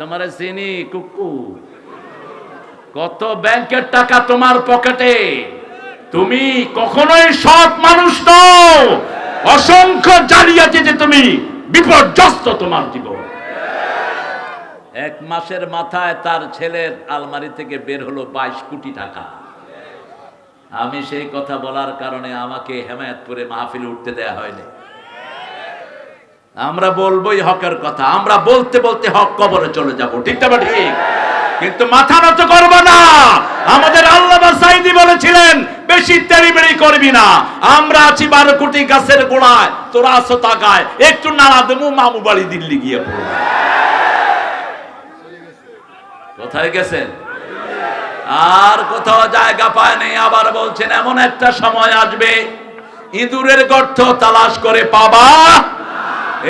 তোমার চিনি কুকু। কত ব্যাংকের টাকা তোমার পকেটে, তুমি কখনোই সৎ মানুষ নও। অসংখ্য জালিয়াতিতে তুমি বিপর্যস্ত তোমার জীবন। এক মাসের মাথায় তার ছেলের আলমারি থেকে বের হলো 22 কোটি টাকা। আমি সেই কথা বলার কারণে আমাকে হেমায়েতপুরে মাহফিলে উঠতে দেয়া হয়নি। আমরা বলবোই হকের কথা, আমরা বলতে বলতে হক কবরে চলে যাব, ঠিক না ঠিক? কিন্তু মাথা নত করব না। আমাদের আল্লামা সাঈদী বলেছিলেন, বেশি তেড়িবেড়ি করবি না। আমরা আছি 12 কোটি গাছের গোড়ায়, তোরা আছো তাকায়, একটু নাড়া দেবো মামু বাড়ি দিল্লি গিয়ে পড়ব। কোথায় গেছেন? আর কোথাও জায়গা পায় নাই। আবার বলছেন এমন একটা সময় আসবে ইঁদুরের গর্ত তালাশ করে পাবা।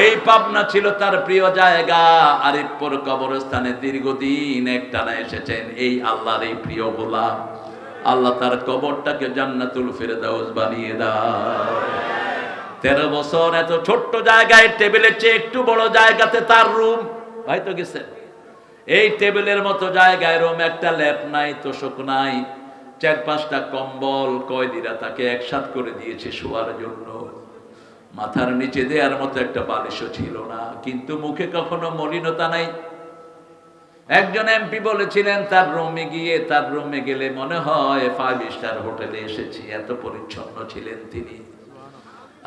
এই পাবনা ছিল তার প্রিয় জায়গা। আরিফপুর কবরস্থানে দীর্ঘদিন একটানা এসেছেন এই আল্লাহর এই প্রিয় গোলাম। আল্লাহ তার কবরটাকে জান্নাতুল ফেরদাউস বানিয়ে দাও। 13 বছর এত ছোট্ট জায়গায়, টেবিলের চেয়ে একটু বড় জায়গাতে তার রুম। হয়তো গেছেন, এই টেবিলের মতো জায়গায় রুম, একটা ল্যাপ নাই, তোষক নাই, 4-5টা কম্বল কয়েদিরা তাকে একসাথ করে দিয়েছে শোয়ার জন্য। মাথার নিচে দেওয়ার মতো একটা বালিশও ছিল না, কিন্তু মুখে কখনো মলিনতা নাই। একজন এমপি বলেছিলেন তার রুমে গেলে মনে হয় 5 স্টার হোটেলে এসেছি, এত পরিচ্ছন্ন ছিলেন তিনি।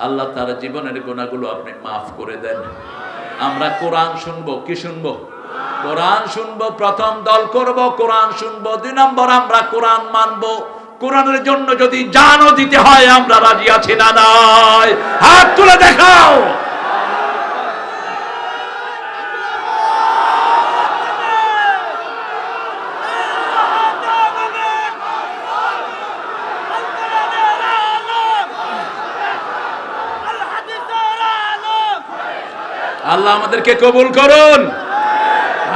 আল্লাহ তার জীবনের গুনাহগুলো আপনি মাফ করে দেন। আমরা কোরআন শুনবো, কি শুনবো? কোরআন শুনবো। প্রথম দল করব, কোরআন শুনবো। 2 নম্বর আমরা কোরআন মানবো। কোরআনের জন্য যদি জানও দিতে হয় আমরা রাজি আছি না নাই? হাত তুলে দেখাও। আল্লাহ আমাদেরকে কবুল করুন।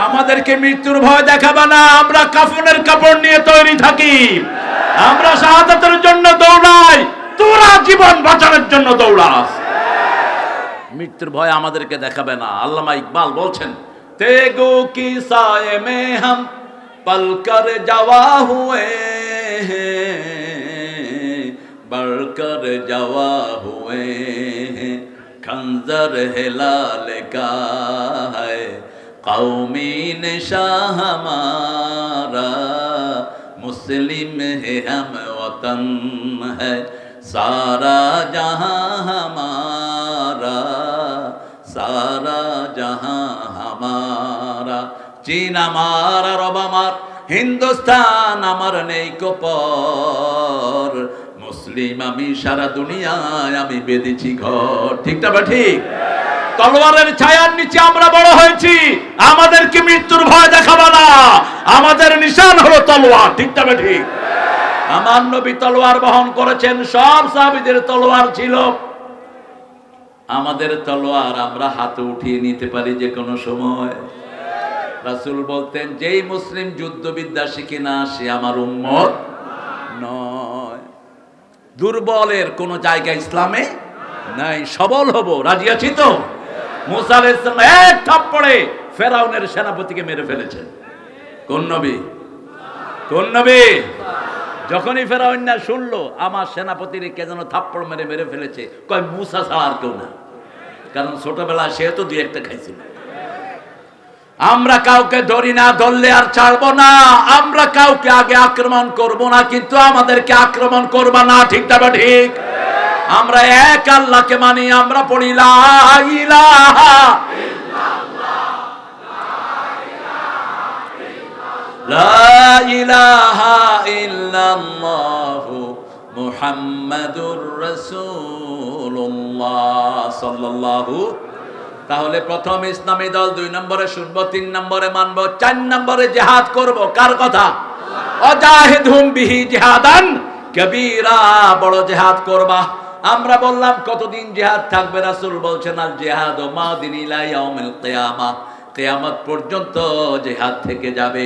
আমাদেরকে মৃত্যুর ভয় দেখাবে না। আমরা কাফনের কাপড় নিয়ে তৈরি থাকি। আমরা শাহাদাতের জন্য দৌড়াই, তোরা জীবন বাঁচানোর জন্য দৌড়াস। মৃত্যুর ভয় আমাদেরকে দেখাবে না। আল্লামা ইকবাল বলছেন, তেগো কি সায়ে মে হাম পল কর জওয়া হুয়ে बढ़ कर जवा हुए हैं खंजर हिलाल का है कौमी निशां हमारा मुस्लिम है हम वतन है सारा जहां हमारा सारा जहां हमारा चीन हमारा रब हमार हिंदुस्तान আমার নেই কপর মুসলিম আমি সারা দুনিয়ায় আমি বেঁধেছি ঘর। ঠিক না বা ঠিক? তলোয়ারের ছায়ার নিচে আমরা বড় হয়েছি। আমাদেরকে মৃত্যুর ভয় দেখাবে না। আমাদের নিশান হলো তলোয়ার। ঠিক না বা ঠিক? আমার নবী তলোয়ার বহন করেছেন, সব সাহাবীদের তলোয়ার ছিল। আমাদের তলোয়ার আমরা হাতে উঠিয়ে নিতে পারি যে কোনো সময়। রাসূল বলতেন, যেই মুসলিম যুদ্ধবিদ্যা শিখে না সে আমার উম্মত নয়। দুর্বলের কোন জায়গা ইসলামে নাই, সবল হব। রাজি আছি তো? মুসা আলাইহিস সালাম এক থাপ্পড়ে ফেরাউনের সেনাপতিকে মেরে ফেলেছেন। কোন নবী? কোন নবী? যখনই ফেরাউন না শুনলো আমার সেনাপতির কে যেন থাপ্পড় মেরে মেরে ফেলেছে, কয় মুসা ছাড়া আর কেউ না। কারণ ছোটবেলায় সে তো 2-1টা খাইছিল। আমরা কাউকে ধরি না, ধরলে আর ছাড়বো না। আমরা কাউকে আগে আক্রমণ করব না, কিন্তু আমাদেরকে আক্রমণ করবা না। ঠিক না বা ঠিক? আমরা এক আল্লাহকে মানি। আমরা পড়ি লা ইলাহা লা ইলাহা ইল্লাল্লাহু মুহাম্মাদুর রাসূলুল্লাহ সাল্লাল্লাহু। তাহলে প্রথম ইসলামী দল, 2 নম্বরে শুনবো, 3 নম্বরে মানবো, 4 নম্বরে জিহাদ করব। কার কথা? অজাহিদহুম বিহি জিহাদান কবীরা, বড় জিহাদ করবা। আমরা বললাম কতদিন জিহাদ থাকবে? রাসূল বলছেন আল জিহাদু মাদিন ইলা ইয়াউমিল কিয়ামা, কিয়ামত পর্যন্ত জিহাদ থেকে যাবে।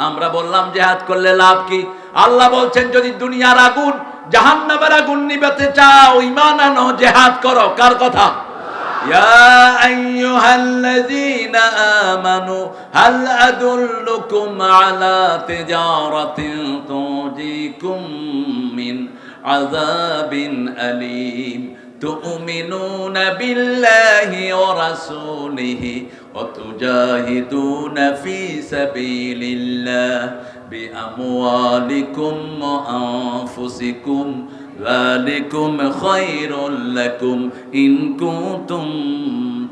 আমরা বললাম জিহাদ করলে লাভ কি? আল্লাহ বলছেন যদি দুনিয়ার আগুন জাহান্নামের আগুন নিভাতে চাও ঈমান আনো, জিহাদ করো। কার কথা? يا أيها الذين آمنوا هل أدلكم على تجارة تنجيكم من عذاب أليم تؤمنون بالله ورسوله وتجاهدون في سبيل الله بأموالكم وأنفسكم ذلكم خير لكم إن كنتم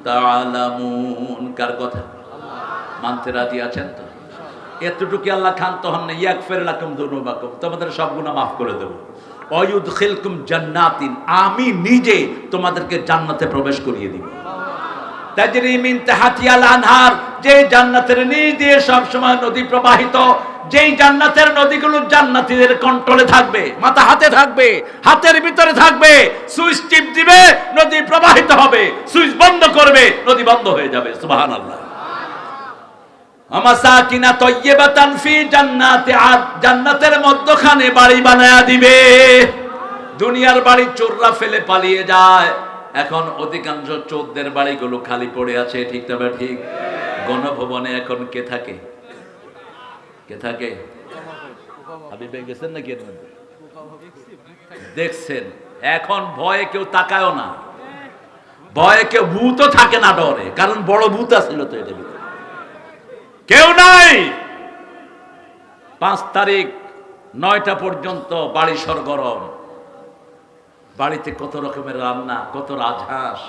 تعلمون কার কথা মানতে রাজি আছেন তো? এতটুকু আল্লাহ ক্ষান্ত হন না, ইয়াগফির লাকুম যুনুবাকুম, তোমাদের সব গুনাহ মাফ করে দেব। ওয়ায়ুদখিলকুম জান্নাতিন, আমি নিজে তোমাদেরকে জান্নাতে প্রবেশ করিয়ে দিব। তাজরি মিন তাহতিহাল আনহার, যে জান্নাতের নিচ দিয়ে সব সময় নদী প্রবাহিত, যেই জান্নাতের নদীগুলো জান্নাতীদের কন্ট্রোলে থাকবে, মাথা হাতে থাকবে, হাতের ভিতরে থাকবে, সুইচ টিপ দিবে নদী প্রবাহিত হবে, সুইচ বন্ধ করবে নদী বন্ধ হয়ে যাবে। সুবহানাল্লাহ। আমাসাকিনা তাইয়্যিবাতান ফি জান্নাতি আদ, জান্নাতের মধ্যখানে বাড়ি বানায়া দিবে। দুনিয়ার বাড়ি চোররা ফেলে পালিয়ে যায়, এখন অধিকাংশ চোরদের বাড়িগুলো খালি পড়ে আছে, ঠিক না ঠিক? গণভবনে এখন কে থাকে? কে থাকে? হাবিবে গেছেন নাকি এর মধ্যে? দেখছেন, এখন ভয়ে কেউ তাকায়ও না, ভয়ে কেউ ভূতও থাকে না ডরে, কারণ বড় ভূত আছিল তো এটার ভিতরে, কেউ নাই। 5 তারিখ 9টা পর্যন্ত বাড়ি সরগরম, বাড়িতে কত রকমের রান্না, কত রাজহাঁস,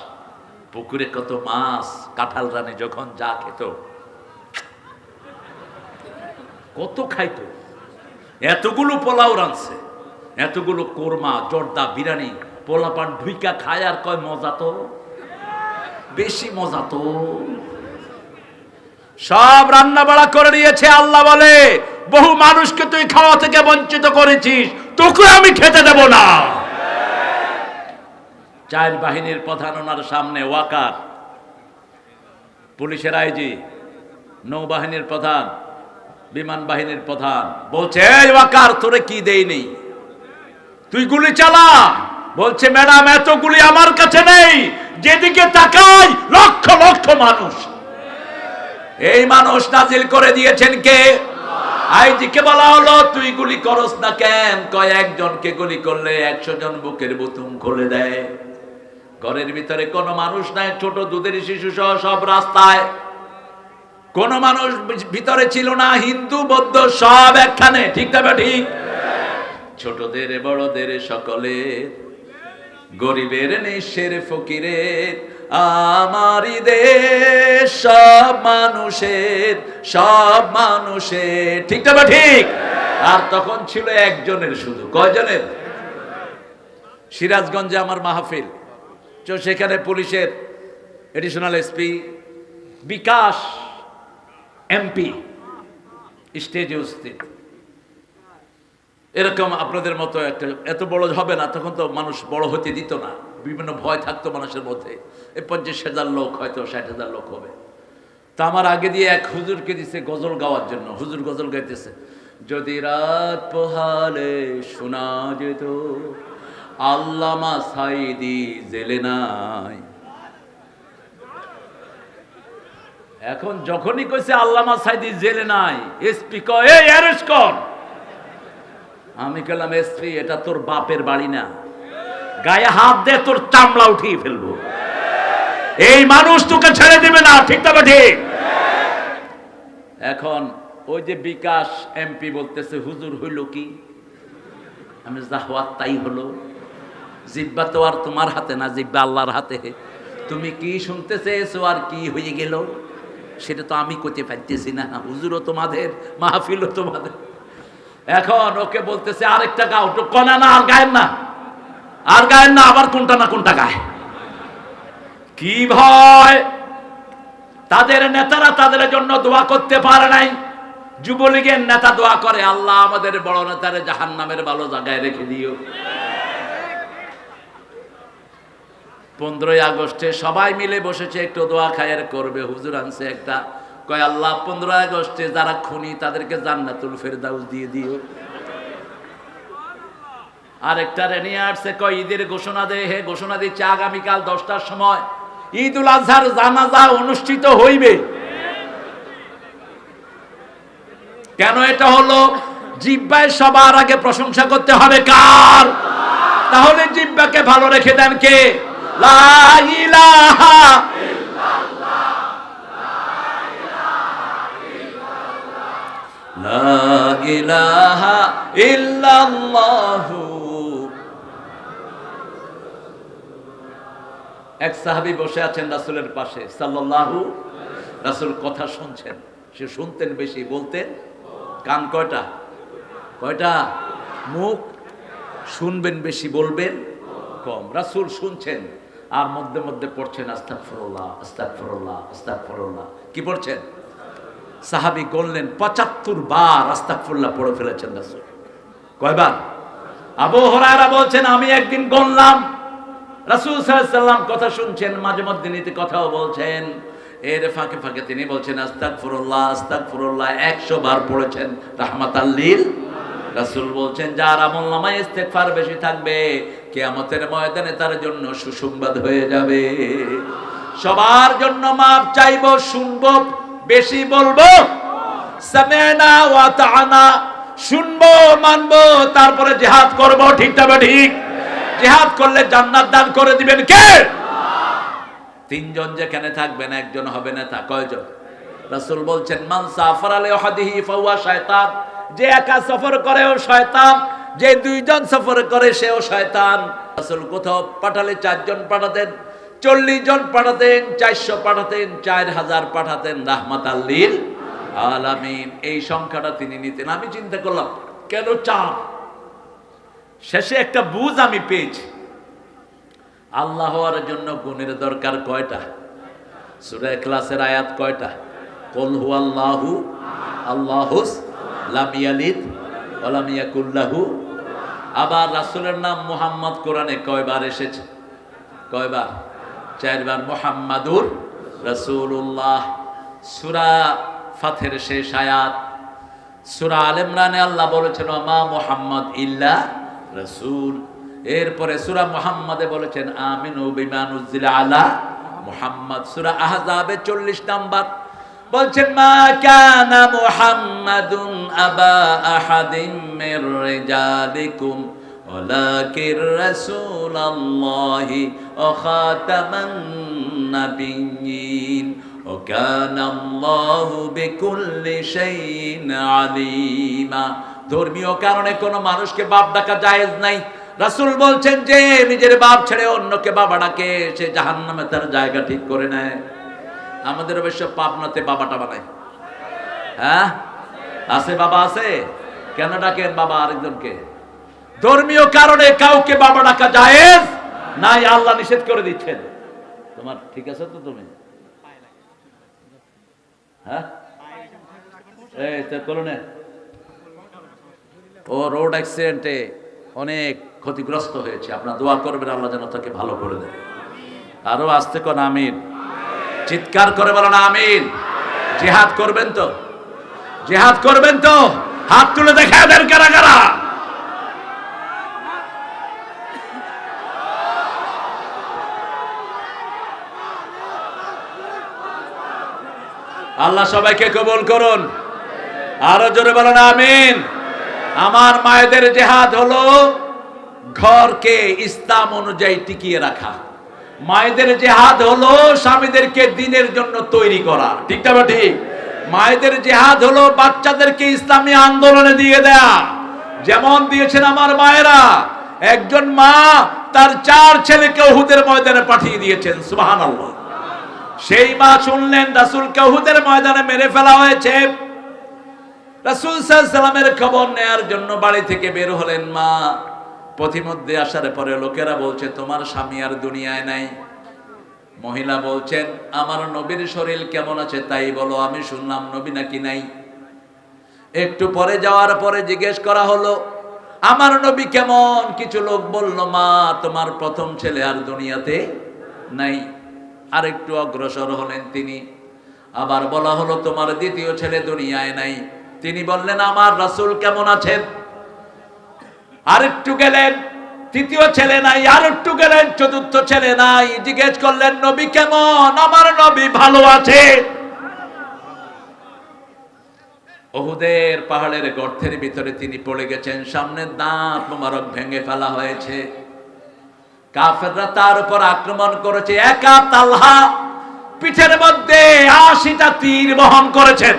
পুকুরে কত মাছ, কাঁঠাল রানী যখন যা খেত কত খাইতো, এতগুলো পোলাও রাঁধছে, এতগুলো কোরমা, জর্দা, বিরিয়ানি, পোলাপান ঢুইকা খায় আর কয় মজা তো, বেশি মজা তো। সব রান্না বাড়া করে দিয়েছে। আল্লাহ বলে, বহু মানুষকে তুই খাওয়া থেকে বঞ্চিত করেছিস, তোকে আমি খেতে দেব না। 4 বাহিনীর প্রধান ওনার সামনে ওয়াকার, পুলিশের আইজি, নৌবাহিনীর প্রধান, বিমান বাহিনীর প্রধান, বলছে এই ওয়াকার তোরে কি দেইনি, তুই গুলি চালা। বলছে ম্যাডাম এত গুলি আমার কাছে নেই, যেদিকে তাকাই লক্ষ লক্ষ মানুষ। এই মানুষ নাজিল করে দিয়েছেন কে? আইজিকে বলা হলো তুই গুলি করস না কেন? কয় একজনকে গুলি করলে 100 জন বুকের বুতুম খুলে দেয়। ঘরের ভিতরে কোনো মানুষ নাই, ছোট দুধের শিশু সহ সব রাস্তায়, কোন মানুষ ভিতরে ছিল না, হিন্দু বৌদ্ধ সব একখানে, ঠিক না ঠিক? ছোটদের বড়দের সকলের, গরিবের নিঃস্বের ফকিরের, আমারই দেশ সব মানুষের, সব মানুষের, ঠিক না ঠিক? আর তখন ছিল একজনের শুধু। কয়জনের? সিরাজগঞ্জে আমার মাহফিল, তো সেখানে পুলিশের এডিশনাল এসপি বিকাশ এমপি স্টেজে উপস্থিত। এরকম আপনাদের মতো একটা এত বড় হবে না, তখন তো মানুষ বড় হতে দিত না, বিভিন্ন ভয় থাকতো মানুষের মধ্যে। 50,000 লোক, হয়তো 60,000 লোক হবে। তা আমার আগে দিয়ে এক হুজুরকে দিছে গজল গাওয়ার জন্য। হুজুর গজল গাইতেছে, যদি রাত পোহালে শোনা যেত আল্লামা সাইদি জেলে নাই। এখন যখনই কইছে আল্লামা সাইদি জেলে নাই, এসপি কয় এই অ্যারেস্ট কর। আমি কইলাম এসপি এটা তোর বাপের বাড়ি না, গায়ে হাত দে তোর চামড়া উঠিয়ে ফেলবো। এই মানুষ তোকে ছেড়ে দিবে না, ঠিক না ঠিক? এখন ওই যে বিকাশ এমপি বলতেছে হুজুর হইল কি? আমি যা হওয়ার তাই হলো। জিব্বা তো আর তোমার হাতে না, জিব্বা আল্লাহর হাতে। তুমি কি শুনতে চেয়েছো আর কি হয়ে গেল সেটা তো আমি কইতে পারতেছি না। হুজুরও তোমাদের, মাহফিলও তোমাদের। এখন ওকে বলতেছে আরেকটা গাও, তো কনা না, আর গায়েন না, আর গায়েন না, আবার কোনটা না কোনটা গায়। কি ভয়! তাদের নেতারা তাদের জন্য দোয়া করতে পারে নাই। যুবলীগের নেতা দোয়া করে, আল্লাহ আমাদের বড় নেতারে জাহান্নামের ভালো জায়গায় রেখে দিও। 15ই আগস্টে সবাই মিলে বসেছে, একটু দোয়া খায়ের করবে। হুজুর আনছে একটা, কয় আল্লাহ 15 আগস্টে যারা খুনি তাদেরকে জান্নাতুল ফেরদাউস দিয়ে দিও। আরেকটা নিয়ে আসছে, কয় ঈদের ঘোষণা দে, হে ঘোষণা দিচ্ছে আগামীকাল 10টার সময় ঈদুল আজহার জানাজা অনুষ্ঠিত হইবে। কেন এটা হলো? জিহ্বায় সবার আগে প্রশংসা করতে হবে কার? তাহলে জিহ্বাকে ভালো রেখে দেন কে? লা ইলাহা লা ইলাহা ইল্লাল্লাহু। এক সাহাবী বসে আছেন রাসূলের পাশে সাল্লাল্লাহু, রাসূল কথা শুনছেন। সে শুনতেন বেশি, বলতেন কান কয়টা? কয়টা? মুখ। শুনবেন বেশি, বলবেন কম। রাসূল শুনছেন আর মধ্যে মধ্যে পড়ছেন আস্তাগফিরুল্লাহ আস্তাগফিরুল্লাহ আস্তাগফিরুল্লাহ। কি পড়ছেন? সাহাবী বললেন ৭৫ বার আস্তাগফিরুল্লাহ পড়ে ফেলেছেন রাসূল। কয়বার? আবু হুরায়রা বলছেন আমি একদিন গুনলাম, রাসূল সাল্লাল্লাহু আলাইহি ওয়াসাল্লাম কথা শুনছেন, মাঝে মধ্যে নীতি কথাও বলছেন, এর ফাঁকে ফাঁকে তিনি বলছেন আস্তাগফিরুল্লাহ আস্তাগফিরুল্লাহ ১০০ বার পড়েছেন রাহমাতাল লিল। রাসূল বলছেন যার আমলনামায় ইস্তেগফার বেশি থাকবে কিয়ামতের ময়দানে তার জন্য সুসংবাদ হয়ে যাবে। সবার জন্য মাপ চাইবো, শুনবো, বেশি বলবো সামি'না ওয়া আতা'না, শুনবো মানবো, তারপরে জিহাদ করব। ঠিক না ঠিক? জিহাদ করলে জান্নাত দান করে দিবেন কে? তিনজন যেখানে থাকবেন একজন হবে নেতা। কয়জন? রাসূল বলছেন মান সাফারা লিওয়াহদিহি ফাহুয়া শায়তান, যে একা সফর করে ও শয়তান, যে দুইজন সফর করে সেও শয়তান। রাসূল কোথাও পাঠালে 4 জন পাঠাতেন, 40 জন পাঠাতেন, 400 পাঠাতেন, 4000 পাঠাতেন, রাহমাতাল লিল আলামিন। এই সংখ্যাটা তিনি নিতেন। আমি চিন্তা করলাম কেন 4? শেষে একটা বুঝ আমি পেয়েছি। আল্লাহ হওয়ার জন্য গুণের দরকার কয়টা? সূরা ইখলাসের আয়াত কয়টা? কুল হুয়াল্লাহু আল্লাহুস লাম ইয়ালিদ ওয়া লাম ইয়াকুল লাহু। আবার রাসূলের নাম মুহাম্মদ কোরআনে কয়বার এসেছে? কয়বার? 4 বার। মুহাম্মাদুর রাসূলুল্লাহ। সূরা ফাতহের শেষ আয়াত। সূরা আলে ইমরানে আল্লাহ বলেছেন মা মুহাম্মদ ইল্লা রাসূল। এরপরে সূরা মুহাম্মাদে বলেছেন আমিনু বিমা নুজিলা আলা মুহাম্মদ। সূরা আহজাবে 40 নাম্বার বলছেন মা কানা মুহাম্মাদুন আবা আহাদিম মির রিজালিকুম ওয়ালাকির রাসূলুল্লাহি ওয়া খাতামান নাবিয়্যিন ওয়া কানা আল্লাহু বিকুল্লি শাইইন আলিমা। ধর্মীয় কারণে কোনো মানুষকে বাপ ডাকা জায়েজ নাই। রাসূল বলছেন যে নিজের বাপ ছেড়ে অন্যকে বাবা ডাকে সে জাহান্নামে তার জায়গা ঠিক করে নেয়। আমাদের অবশ্য পাবনাতে বাবাটা বানায়। হ্যাঁ আছে, বাবা আছে। কেন ডাকেন বাবা আরেকজনকে? ধর্মীয় কারণে কাউকে বাবা ডাকা জায়েজ নাই, আল্লাহ নিষেধ করে দিচ্ছেন। তোমার ঠিক আছে তো? তুমি হ্যাঁ এই তো করোনা ও রোড অ্যাক্সিডেন্টে অনেক ক্ষতিগ্রস্ত হয়েছে। আপনারা দোয়া করবেন আল্লাহ যেন তাকে ভালো করে দেন। আরো আসতে কোন আমিন, চিৎকার করে বলেন আমিন। জিহাদ করবেন তো? জিহাদ করবেন তো? হাত তুলে দেখা দেন কারা কারা। আল্লাহ সবাইকে কবুল করুন। আরো জোরে বলেন আমিন। আমার মায়েদের জিহাদ হলো ঘরকে ইসলাম অনুযায়ী টিকিয়ে রাখা। মায়েদের জিহাদ হলো স্বামীদেরকে দ্বীনের জন্য তৈরি করা। ঠিক না ঠিক? মায়েদের জিহাদ হলো বাচ্চাদেরকে ইসলামী আন্দোলনে দিয়ে দেয়া। যেমন দিয়েছেন আমার মায়েরা। একজন মা তার 4 ছেলেকে উহুদের ময়দানে পাঠিয়ে দিয়েছেন। সুবহানাল্লাহ। সেই মা শুনলেন রাসূলকে উহুদের ময়দানে মেরে ফেলা হয়েছে। রাসূল সাল্লাল্লাহু আলাইহি ওয়াসাল্লামের খবর নেয়ার জন্য বাড়ি থেকে বের হলেন মা। পথিমধ্যে আসার পরে লোকেরা বলছে তোমার স্বামী আর দুনিয়ায় নাই। মহিলা বলছেন আমার নবীর শরীর কেমন আছে তাই বলো, আমি শুনলাম নবী নাকি নাই। একটু পরে যাওয়ার পরে জিজ্ঞেস করা হলো আমার নবী কেমন? কিছু লোক বলল মা তোমার প্রথম ছেলে আর দুনিয়াতে নাই। আর একটু অগ্রসর হলেন তিনি, আবার বলা হলো তোমার দ্বিতীয় ছেলে দুনিয়ায় নাই। তিনি বললেন আমার রাসূল কেমন আছেন? আরেকটু গেলেন, তৃতীয় ছেলে নাই, আর একটু গেলেন চতুর্থ ছেলে নাই। জিজ্ঞেস করলেন নবী কেমন? আমার নবী ভালো আছে। উহুদের পাহাড়ের গর্তের ভিতরে তিনি পড়ে গেছেন, সামনের দাঁত মোবারক ভেঙে ফেলা হয়েছে। কাফেররা তার উপর আক্রমণ করেছে। একা তালহা পিঠের মধ্যে ৮০টা তীর বহন করেছেন।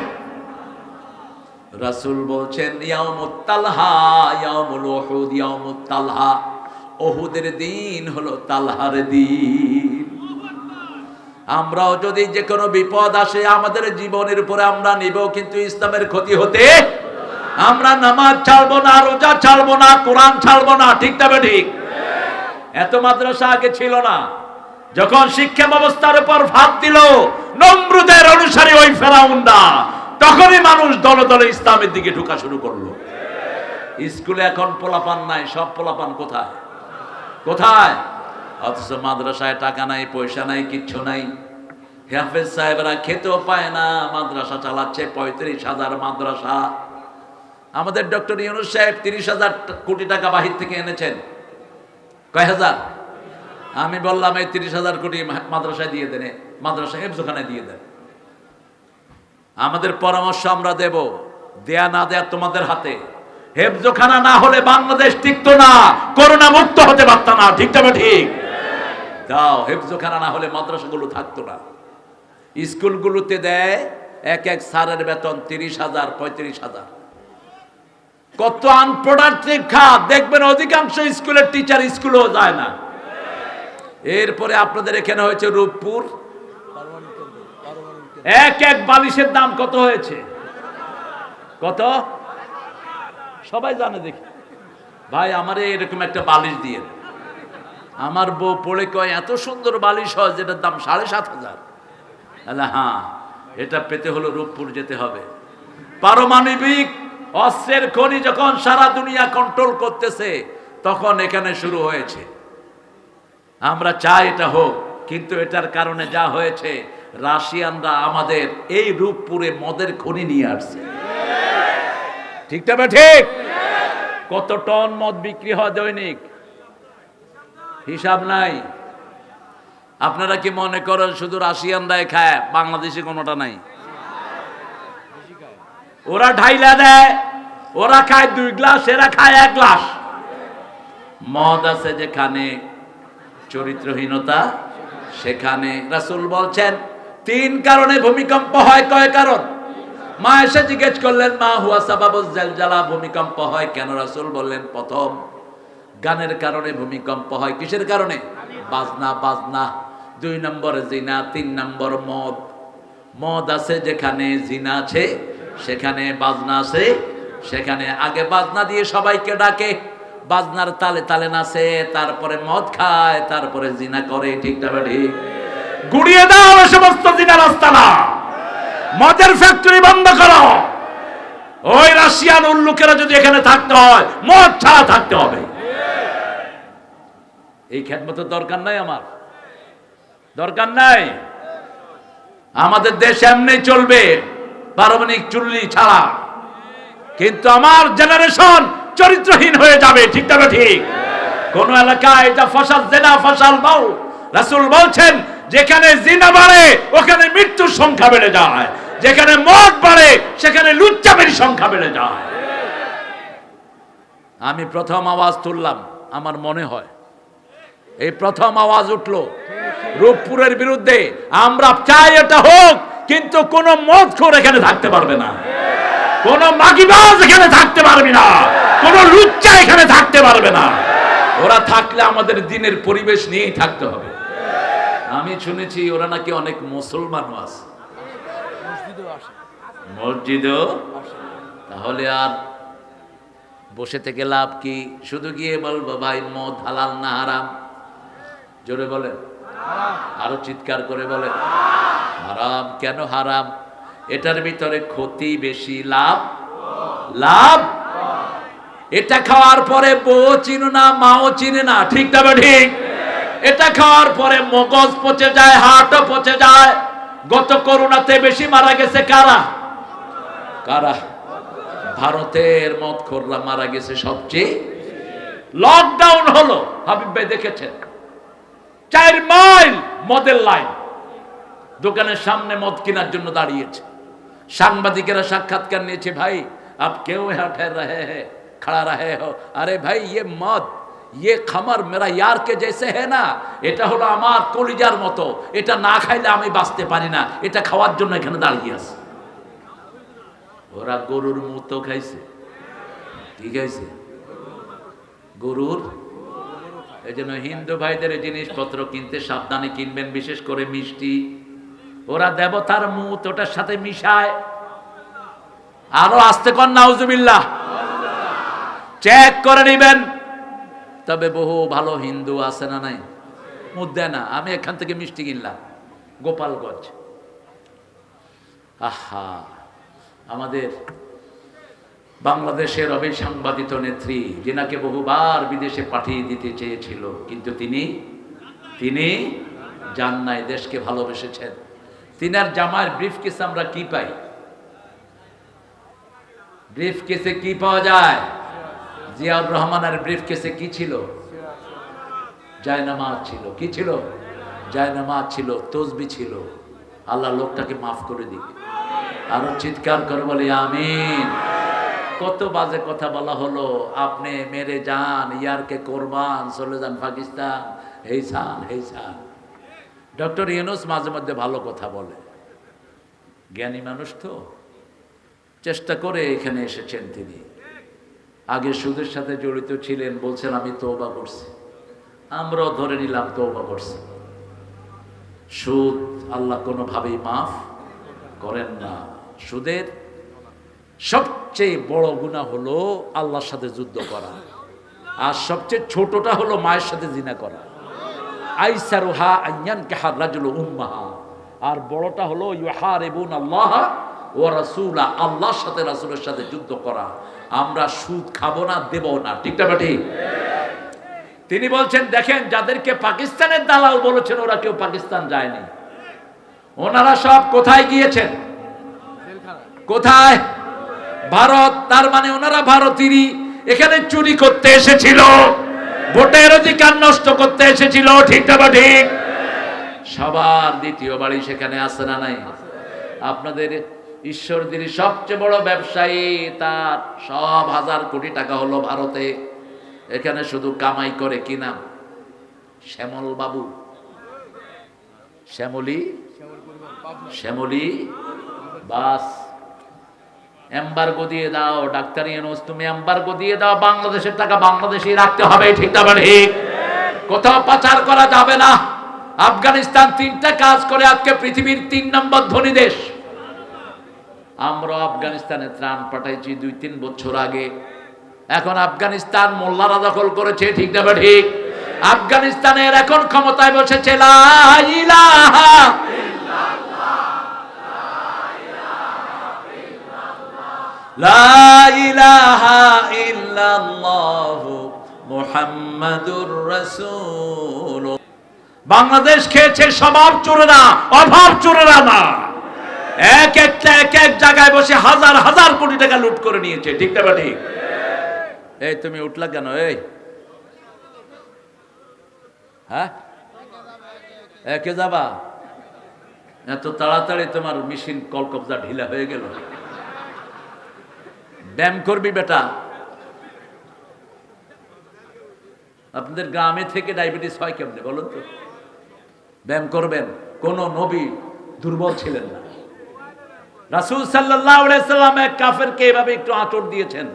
রাসূল বলছেন ইয়াউমুত তালহা ইয়াউমুল উহুদ ইয়াউমুত তালহা, উহুদের দিন হলো তালহার দিন। আমরাও যদি যে কোনো বিপদ আসে আমাদের জীবনের উপরে আমরা নিব, কিন্তু ইসলামের ক্ষতি হতে আমরা নামাজ ছাড়বো না, রোজা ছাড়বো না, কোরআন ছাড়বো না। ঠিক তবে ঠিক। এত মাদ্রাসা আগে ছিল না। যখন শিক্ষা ব্যবস্থার উপর ভাত দিল নমরুদের অনুসারী ওই ফেরাউনরা, তখনই মানুষ দলে দলে ইসলামের দিকে ঢোকা শুরু করলো। স্কুলে এখন পোলাপান নাই, সব পোলাপান কোথায় কোথায়? অথচ মাদ্রাসায় টাকা নাই, পয়সা নাই, কিচ্ছু নাই। হাফেজ সাহেবরা খেতেও পায় না, মাদ্রাসা চালাচ্ছে। ৩৫,০০০ মাদ্রাসা। আমাদের ডক্টর ইউনূস সাহেব ৩০,০০০ কোটি টাকা বাহির থেকে এনেছেন। কয় হাজার? আমি বললাম এই ৩০,০০০ কোটি মাদ্রাসায় দিয়ে দেন, মাদ্রাসা হেফজখানায় দিয়ে দেন। আমাদের পরামর্শ আমরা দেব, দেয়া না দেয়া তোমাদের হাতে। হেফজখানা না হলে বাংলাদেশ টিকতো না, করোনা মুক্ত হতে পারত না। ঠিক তবে ঠিক। দাও, হেফজখানা না হলে মাদ্রাসাগুলো থাকতো না। স্কুলগুলোতে দেয় এক এক স্যারের বেতন ৩০,০০০, ৩৫,০০০। কত আনপ্রোডাক্টিভ খাত দেখবেন। অধিকাংশ স্কুলের টিচার স্কুলেও যায় না। এরপরে আপনাদের এখানে হয়েছে রূপপুর, এক এক বালিশের দাম কত হয়েছে? কত? সবাই জানে। দেখি ভাই আমারে এরকম একটা বালিশ দিয়ে। আমার বউ পড়ে কয় এত সুন্দর বালিশ হয় যেটার দাম ৭,৫০০। হ্যাঁ, এটা পেতে হলো রূপপুর যেতে হবে। পারমাণবিক অস্ত্রের খনি যখন সারা দুনিয়া কন্ট্রোল করতেছে, তখন এখানে শুরু হয়েছে। আমরা চাই এটা হোক, কিন্তু এটার কারণে যা হয়েছে, রাশিয়ানরা আমাদের এই রূপপুরে মদের খনি নিয়ে আসছে। ঠিক তবে ঠিক। কত টন মদ বিক্রি হয় দৈনিক, হিসাব নাই। আপনারা কি মনে করেন শুধু রাশিয়ানরাই খায়, বাংলাদেশে কোনোটা নাই? ওরা ঢাইলা দেয়, ওরা খায় 2 গ্লাস, এরা খায় 1 গ্লাস। মদ আছে যেখানে চরিত্রহীনতা সেখানে। রাসূল বলছেন 3 কারণে ভূমিকম্প হয়। কয় কারণ? মা এসে জিজ্ঞেস করলেন মা হুয়া সাবাবুজ জালজালা, ভূমিকম্প হয় কেন? রাসূল বললেন প্রথম গানের কারণে ভূমিকম্প হয়। কিসের কারণে? বাজনা। 2 নম্বর জিনা, 3 নম্বর মদ। মদ আছে যেখানে জিনা আছে, সেখানে বাজনা আছে সেখানে। আগে বাজনা দিয়ে সবাইকে ডাকে, বাজনার তালে তালে নাচে, তারপরে মদ খায়, তারপরে জিনা করে। ঠিক না ঠিক? গুড়িয়ে দাও সমস্ত জিনার আস্তানা, মদের ফ্যাক্টরি বন্ধ করো। ওই রাশিয়ান উল্লুকেরা যদি এখানে থাকতে হয়, মদ ছাড়া থাকতে হবে। এই খেদমতের দরকার নাই, আমার দরকার নাই। আমাদের দেশ এমনি চলবে পারমাণবিক চুল্লি ছাড়া, কিন্তু আমার জেনারেশন চরিত্রহীন হয়ে যাবে। ঠিক তবে ঠিক। কোন এলাকায় যা ফসাদ জেনা ফসাল বাউ, রাসূল বলছেন যেখানে জিনা বাড়ে ওখানে মৃত্যুর সংখ্যা বেড়ে যায়, যেখানে মদ বাড়ে সেখানে লুচ্চামির সংখ্যা বেড়ে যায়। আমি প্রথম আওয়াজ তুললাম, আমার মনে হয় এই প্রথম আওয়াজ উঠলো রূপপুরের বিরুদ্ধে। আমরা চাই এটা হোক, কিন্তু কোন মদখোর এখানে থাকতে পারবে না, কোন মাগিবাজ এখানে থাকতে পারবে না, কোন লুচ্চা এখানে থাকতে পারবে না। ওরা থাকলে আমাদের দিনের পরিবেশ নিয়েই থাকতে হবে। আমি শুনেছি ওরা নাকি অনেক মুসলমানও আছে, মসজিদও। তাহলে আর বসে থেকে লাভ কি? শুধু গিয়ে বলবো ভাই মদ হালাল না হারাম? জোরে বলেন, আরো চিৎকার করে বলেন হারাম। কেন হারাম? এটার ভিতরে ক্ষতি বেশি, লাভ। এটা খাওয়ার পরে বউ চিনো না, মাও চিনে না। ঠিক না ঠিক? এটা খাওয়ার পরে মগজ পচে যায়, হার্টও পচে যায়। গত করোনাতে বেশি মারা গেছে কারা? ভারতের মদখোররা মারা গেছে সবচেয়ে। লকডাউন হলো, হাবিব ভাই দেখেছেন 4 মাইল মদের লাইন, দোকানের সামনে মদ কেনার জন্য দাঁড়িয়েছে। সাংবাদিকেরা সাক্ষাৎকার নিয়েছে, ভাই আপ क्यों यहाँ ठहर रहे हैं, खड़ा रहे हो? अरे भाई ये मद, ये खमर मेरा यार के जैसे है ना, এটা হলো আমার কলিজার মতো, এটা না খাইলে আমি বাঁচতে পারি না, এটা খাওয়ার জন্য এখানে দাঁড়িয়ে আছে। ওরা গরুর মুতো খাইছে, কি খাইছে? গরুর। এই জন্য হিন্দু ভাইদের জিনিসপত্র কিনতে সাবধানে কিনবেন, বিশেষ করে মিষ্টি। ওরা দেবতার মুত ওটার সাথে মিশায়। আরো আস্তে কর নাউজুবিল্লাহ, চেক করে নেবেন। তবে বহু ভালো হিন্দু আছে না নাই? মুদ দেয় না। আমি এখান থেকে মিষ্টি কিনলাম গোপালগঞ্জ। আহা, আমাদের বাংলাদেশের অবিসংবাদিত নেত্রী, যিনাকে বহুবার বিদেশে পাঠিয়ে দিতে চেয়েছিল, কিন্তু তিনি যান নাই, দেশকে ভালোবেসেছেন। তিনার জামার ব্রিফকেস আমরা কি পাই? ব্রিফকেসে কি পাওয়া যায়? জিয়াউর রহমানের ব্রিফকেসে কি ছিল? জায়নামাজ ছিল। কি ছিল? জায়নামাজ ছিল, তসবি ছিল। আল্লাহ লোকটাকে মাফ করে দিক। আরো চিৎকার করে বলি আমিন। কত বাজে কথা বলা হলো, আপনি মেরে যান, ইয়ারকে কোরবান, চলে যান পাকিস্তান, হেইসান। ডক্টর ইউনূস মাঝে মধ্যে ভালো কথা বলে, জ্ঞানী মানুষ তো, চেষ্টা করে এখানে এসেছেন তিনি। আগে সুদের সাথে জড়িত ছিলেন, বলছেন আমি তওবা করছি। আমরাও ধরে নিলাম তওবা করছি। সুদ আল্লাহ কোনোভাবেই মাফ করেন না। সুদের সবচেয়ে বড় গুনাহ হলো আল্লাহর সাথে যুদ্ধ করা, আর সবচেয়ে ছোটটা হলো মায়ের সাথে জিনা করা। আইসারুহা আইয়ানকিহা রাজুলু উম্মাহা, আর বড়টা হলো ইউহারিবুন আল্লাহ ওয়া রাসূলা, আল্লাহর সাথে রাসূলের সাথে যুদ্ধ করা। আমরা সুদ খাবো না, দেব না, ঠিক না ঠিক? তিনি বলছেন, দেখেন যাদেরকে পাকিস্তানের দালাল বলেছেন, ওরা কেউ পাকিস্তান যায়নি। ওনারা সব কোথায় গিয়েছেন? কোথায়? ভারত। তার মানে ওনারা ভারতীয়, এখানে চুরি করতে এসেছিল, ভোটের অধিকার নষ্ট করতে এসেছিল, ঠিক না ঠিক? সবার দ্বিতীয় বাড়ি সেখানে আছে না নাই? আপনাদের ঈশ্বরদীর সবচেয়ে বড় ব্যবসায়ী, তার সব 1000 কোটি টাকা হলো ভারতে। এখানে শুধু কামাই করে, কি নাম? শ্যামল বাবু, শ্যামলী বাস। এমবার্গো দিয়ে দাও, ডাক্তার ইউনূস তুমি এমবার্গো দিয়ে দাও, বাংলাদেশের টাকা বাংলাদেশেই রাখতে হবে, ঠিক না ঠিক? কোথাও পাচার করা যাবে না। আফগানিস্তান 3টা কাজ করে আজকে পৃথিবীর 3 নম্বর ধনী দেশ। আমরা আফগানিস্তানে ত্রাণ পাঠাইছি 2-3 বছর আগে। এখন আফগানিস্তান মোল্লারা দখল করেছে, ঠিক না ঠিক? আফগানিস্তানের এখন ক্ষমতায় বসেছে লা ইলাহা ইল্লাল্লাহু মুহাম্মাদুর রাসূল। বাংলাদেশ খেয়েছে স্বভাব চোরেরা, অভাব চোরেরা না। এক জায়গায় বসে হাজার কোটি টাকা লুট করে নিয়েছে, ঠিক না ঠিক? এই তুমি উঠলা কেন? এই হ্যাঁ, একে যাবা? এত তাড়াতাড়ি তোমার মেশিন কলকবজা ঢিলা হয়ে গেল। ব্যায়াম করবি বেটা। আপনাদের গ্রামে থেকে ডায়াবেটিস হয় কেমনে বলুন তো? ব্যায়াম করবেন। কোন নবী দুর্বল ছিলেন না। রাসূল সাল্লাল্লাহু আলাইহি সাল্লাম এক কাফেরকে এভাবে একটু আঁচড় দিয়েছেন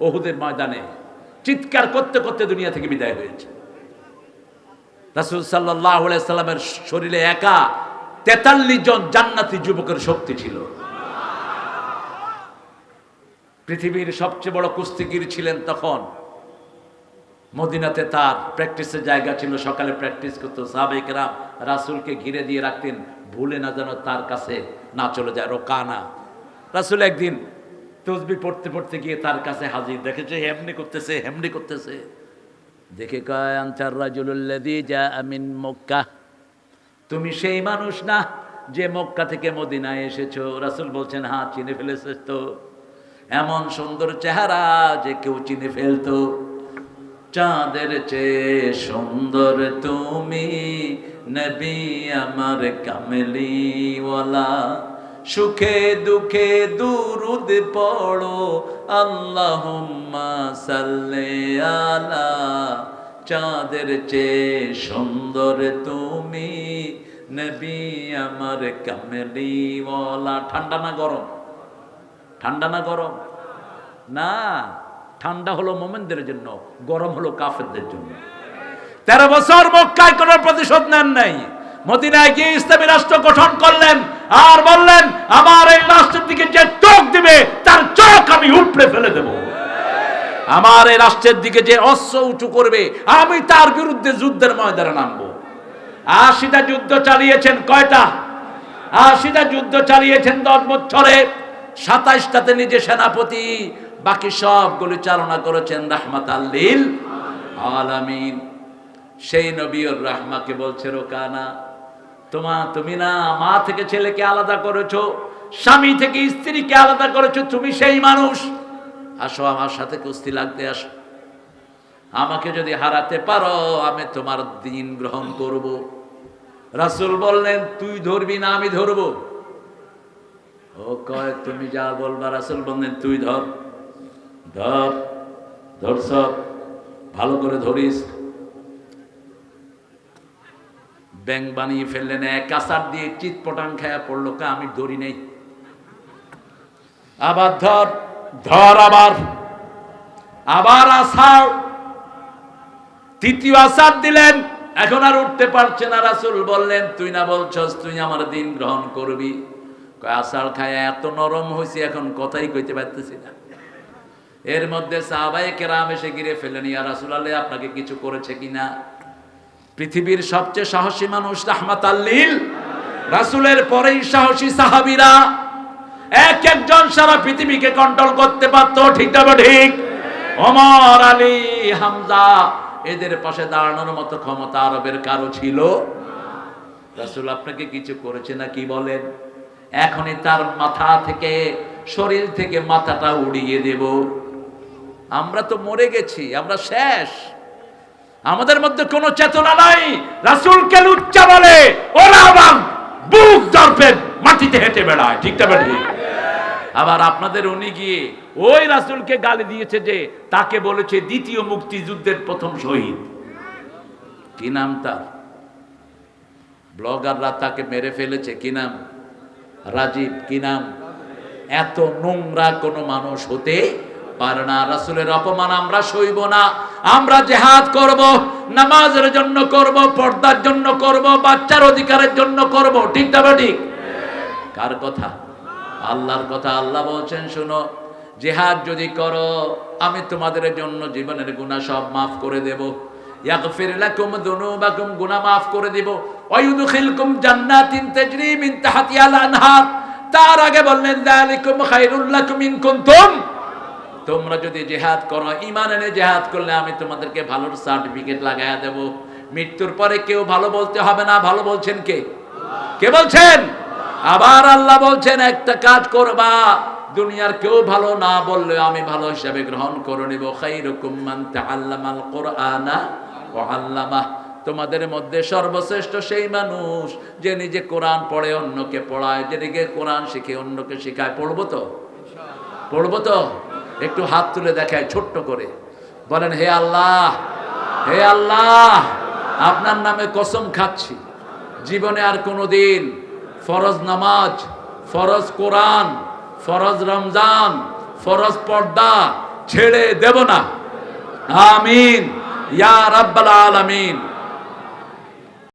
উহুদের ময়দানে, চিৎকার করতে করতে দুনিয়া থেকে বিদায় হয়েছে। রাসূল সাল্লাল্লাহু আলাইহি সাল্লামের শরীরে একা 43 জন জান্নাতি যুবকের শক্তি ছিল। পৃথিবীর সবচেয়ে বড় কুস্তিগির ছিলেন তখন। মদিনাতে তার প্র্যাকটিসের জায়গা ছিল, সকালে প্র্যাকটিস করতো। সাহাবায়ে কেরাম রাসূলকে ঘিরে দিয়ে রাখতেন, ভুলে না যেন তার কাছে না চলে যায়, রোকানা। রাসূল একদিন তসবিহ পড়তে পড়তে গিয়ে তার কাছে হাজির, দেখেছে হেমনি করতেছে। দেখে কয়, আনতার রাজুলুল্লাযী জাআ মিন মক্কা, তুমি সেই মানুষ না যে মক্কা থেকে মদিনায় এসেছো? রাসূল বলছেন, হ্যাঁ চিনে ফেলেছিস তো। এমন সুন্দর চেহারা যে কেউ চিনে ফেলতো। চাঁদের চেয়ে সুন্দর তুমি, নবী আমার কামলিওয়ালা। সুখে দুঃখে দুরুদ পড়ো, আল্লাহুম্মা সাল্লি আলা। চাঁদের চেয়ে সুন্দর তুমি, নবী আমার কামলিওয়ালা। ঠান্ডা না গরম? ঠান্ডা না গরম? না, ঠান্ডা হলো মোমেনদের জন্য, গরম হলো কাফেরদের জন্য। 13 বছর মক্কায় কোনো প্রতিশোধ নেন নাই, মদিনায় গিয়ে ইসলামী রাষ্ট্র গঠন করলেন, আর বললেন আমার এই রাষ্ট্রের দিকে যে চোখ দিবে তার চোখ আমি উপড়ে ফেলে দেব। আমার এই রাষ্ট্রের দিকে যে অস্ত্র উঁচু করবে আমি তার বিরুদ্ধে যুদ্ধের ময়দানে নামবো। 80টা যুদ্ধ চালিয়েছেন। কয়টা? 80টা যুদ্ধ চালিয়েছেন 10 বছরে। 27টাতে নিজে সেনাপতি, বাকি সবগুলি চালনা করেছেন রাহমাতাল লিল আলামিন। সেই নবীর রাহমাকে বলছে রোকানা, তুমি না মা থেকে ছেলেকে আলাদা করেছো, স্বামী থেকে স্ত্রীকে আলাদা করেছো, তুমি সেই মানুষ। আসো আমার সাথে কুস্তি লাগতে আসো, আমাকে যদি হারাতে পারো আমি তোমার দিন গ্রহণ করব। রাসূল বললেন তুই ধরবি না আমি ধরবো? ও কয় তুমি যা বলবা। রাসূল বললেন তুই ধর, ধর, ধরছ, ভালো করে ধরিস। ব্যাং বানিয়ে ফেললেন, এক আছাড় দিয়ে চিৎপটাং খায়া পড়লো, কা আমি ধরি নেই। আবার ধর, ধর, আবার আবার আছাড়। তৃতীয় আছাড় দিলেন, এখন আর উঠতে পারছে না। রাসূল বললেন তুই না বলছস তুই আমার দিন গ্রহণ করবি? আছাড় খায়া এত নরম হয়েছে এখন কথাই কইতে পারতেছি না। এর মধ্যে সাহাবায়ে কেরাম এসে ঘিরে ফেলেন, ইয়া রাসূলুল্লাহ আপনাকে কিছু করেছে কিনা? পৃথিবীর সবচেয়ে সাহসী মানুষ রাহমাতাল লিল, রাসূলের পরেই সাহসী সাহাবীরা। এক একজন সারা পৃথিবীকে কন্ট্রোল করতে পারতো, ঠিক না ঠিক? ওমর, আলী, হামজা, এদের পাশে দাঁড়ানোর মতো ক্ষমতা আরবের কারো ছিল? রাসূল আপনাকে কিছু করেছে না কি বলেন? এখনই তার মাথা থেকে, শরীর থেকে মাথাটা উড়িয়ে দেব। আমরা তো মরে গেছি, আমরা শেষ, আমাদের মধ্যে কোনো চেতনা নাই। রাসূলকে লুচ্চা বলে, ওরা আবার বুক দর্পে মাটিতে হেঁটে বেড়ায়, ঠিক না ঠিক? আবার আপনাদের উনি গিয়ে ওই রাসূলকে গালি দিয়েছে যে তাকে বলেছে দ্বিতীয় মুক্তিযুদ্ধের প্রথম শহীদ। কি নাম তার? ব্লগাররা তাকে মেরে ফেলেছে, কি নাম? রাজীব। কি নাম? এত নোংরা কোনো মানুষ হতে পারে না। রাসূলের অপমান আমরা সইব না। আমরা জিহাদ করব, নামাজের জন্য করব, পর্দার জন্য করব, বাচ্চার অধিকারের জন্য করব, ঠিক না ঠিক? কার কথা? আল্লাহর কথা। আল্লাহ বলছেন শোনো, জিহাদ যদি করো আমি তোমাদের জন্য জীবনের গুনাহ সব মাফ করে দেব। ইয়াগফির লাকুম যুনুবাকুম, গুনাহ মাফ করে দেব। ওয়া ইউদখিলকুম জান্নাতিন তাজরি মিন তাহতিহাল আনহার। তার আগে বললেন যালিকুম খায়রুল লাকুম ইন কুনতুম, তোমরা যদি জিহাদ করো, ঈমান এনে জিহাদ করলে আমি তোমাদেরকে ভালোর সার্টিফিকেট লাগায়া দেব। মৃত্যুর পরে কেউ ভালো বলতে হবে না। ভালো বলছেন কে? কে বলছেন? আবার আল্লাহ বলছেন একটা কাজ করবা, দুনিয়ার কেউ ভালো না বললে আমি ভালো হিসাবে গ্রহণ করে নেব। খায়রুকুম মান তাআল্লামাল কুরআনা ওয়া আল্লামাহ, তোমাদের মধ্যে সর্বশ্রেষ্ঠ সেই মানুষ যে নিজে কোরআন পড়ে অন্যকে পড়ায়, যে নিজে কোরআন শিখে অন্যকে শেখায়। পড়বো তো? পড়বো তো? একটু হাত তুলে দেখায় ছোট্ট করে, বলেন হে আল্লাহ, হে আল্লাহ, আপনার নামে কসম খাচ্ছি জীবনে আর কোনোদিন ফরজ নামাজ, ফরজ কোরআন, ফরজ রমজান, ফরজ পর্দা ছেড়ে দেব না। আমিন ইয়া রাব্বাল আলামিন।